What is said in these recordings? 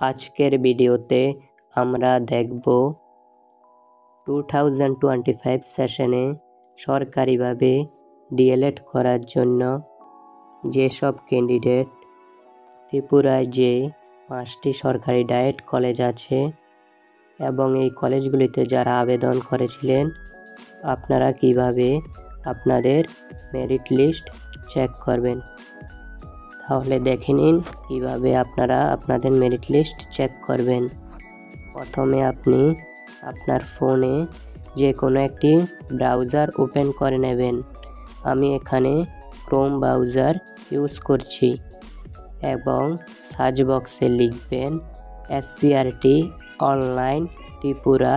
আজকের ভিডিওতে আমরা দেখব 2025 সেশনে সরকারিভাবে ডিএলএড করার জন্য যেসব ক্যান্ডিডেট ত্রিপুরায় যে 5টি সরকারি ডায়েট কলেজ আছে এবং এই কলেজগুলিতে যারা আবেদন করেছিলেন আপনারা কিভাবে আপনাদের মেরিট লিস্ট চেক করবেন। তাহলে দেখে নিন কিভাবে আপনারা আপনাদের মেরিট লিস্ট চেক করবেন। প্রথমে আপনি আপনার ফোনে যে কোনো একটি ব্রাউজার ওপেন করে নেবেন। আমি এখানে ক্রোম ব্রাউজার ইউজ করছি এবং সার্চ বক্সে লিখবেন SCRT অনলাইন ত্রিপুরা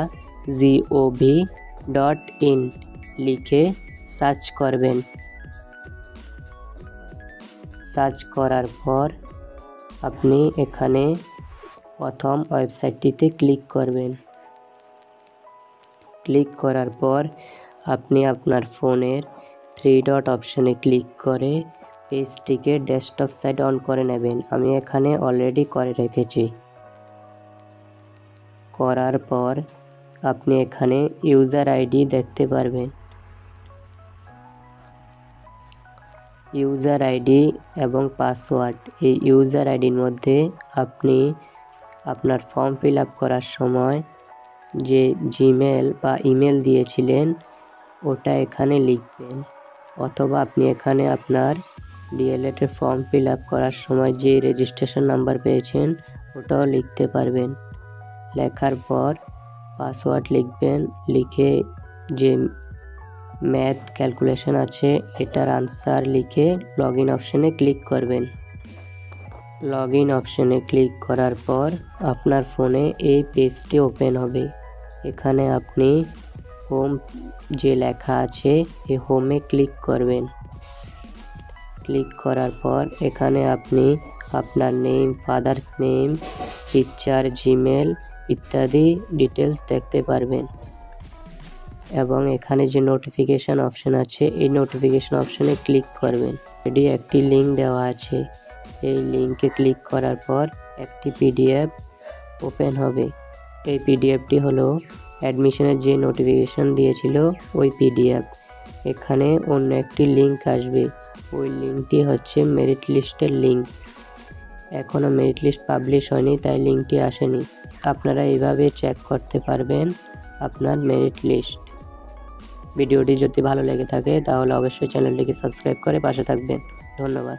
gov.in লিখে সার্চ করবেন। সার্চ করার পর আপনি এখানে প্রথম ওয়েবসাইটটিতে ক্লিক করবেন। ক্লিক করার পর আপনি আপনার ফোনের 3 ডট অপশনে ক্লিক করে পেজটিকে ডেস্কটপ সাইড অন করে নেবেন। আমি এখানে অলরেডি করে রেখেছি। করার পর আপনি এখানে ইউজার আইডি দেখতে পারবেন। ইউজার আইডি এবং পাসওয়ার্ড, এই ইউজার আইডির মধ্যে আপনি আপনার ফর্ম ফিল আপ করার সময় যে জিমেল বা ইমেল দিয়েছিলেন ওটা এখানে লিখবেন, অথবা আপনি এখানে আপনার ডিএলএড ফর্ম ফিল আপ করার সময় যে রেজিস্ট্রেশন নাম্বার পেয়েছেন ওটাও লিখতে পারবেন। লেখার পর পাসওয়ার্ড লিখবেন, লিখে যে ম্যাথ ক্যালকুলেশন আছে এটার আনসার লিখে লগ ইন অপশানে ক্লিক করবেন। লগ ইন অপশানে ক্লিক করার পর আপনার ফোনে এই পেজটি ওপেন হবে। এখানে আপনি হোম যে লেখা আছে এই হোমে ক্লিক করবেন। ক্লিক করার পর এখানে আপনি আপনার name, father's name, teacher, Gmail ইত্যাদি ডিটেলস দেখতে পারবেন এবং এখানে যে নোটিফিকেশান অপশান আছে এই নোটিফিকেশান অপশানে ক্লিক করবেন। এটি একটি লিঙ্ক দেওয়া আছে, এই লিঙ্কে ক্লিক করার পর একটি পিডিএফ ওপেন হবে। এই পিডিএফটি হলো অ্যাডমিশনের যে নোটিফিকেশান দিয়েছিল ওই পিডিএফ। এখানে অন্য একটি লিঙ্ক আসবে, ওই লিঙ্কটি হচ্ছে মেরিট লিস্টের লিঙ্ক। এখনও মেরিট লিস্ট পাবলিশ হয়নি তাই লিঙ্কটি আসেনি। আপনারা এইভাবে চেক করতে পারবেন আপনার মেরিট লিস্ট। ভিডিওটি যদি ভালো লেগে থাকে তাহলে অবশ্যই চ্যানেলটিকে সাবস্ক্রাইব করে পাশে থাকবেন। ধন্যবাদ।